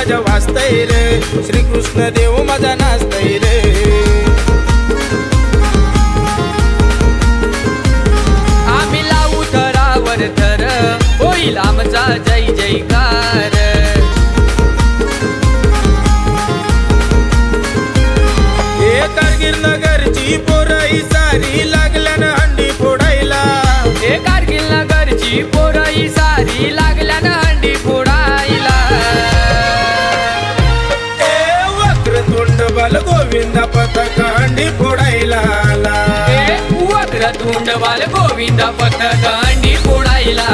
माझ्या वाजतय रे, श्रीकृष्ण देव माझा नाचतय रे। आम्ही लावू थरावर थर, होईल आमचा जय जयकार। हे कारगिल नगरची पोरई सारी लागल्यान हंडी फोडायला, हे कारगिल नगरची पोरई सारी लागल्यान हंडी फोडायला। ए वक्रतुंड बाल गोविंदा पथक हंडी फोडायला आला, वक्रतुंड बाल गोविंदा पथक हंडी फोडायला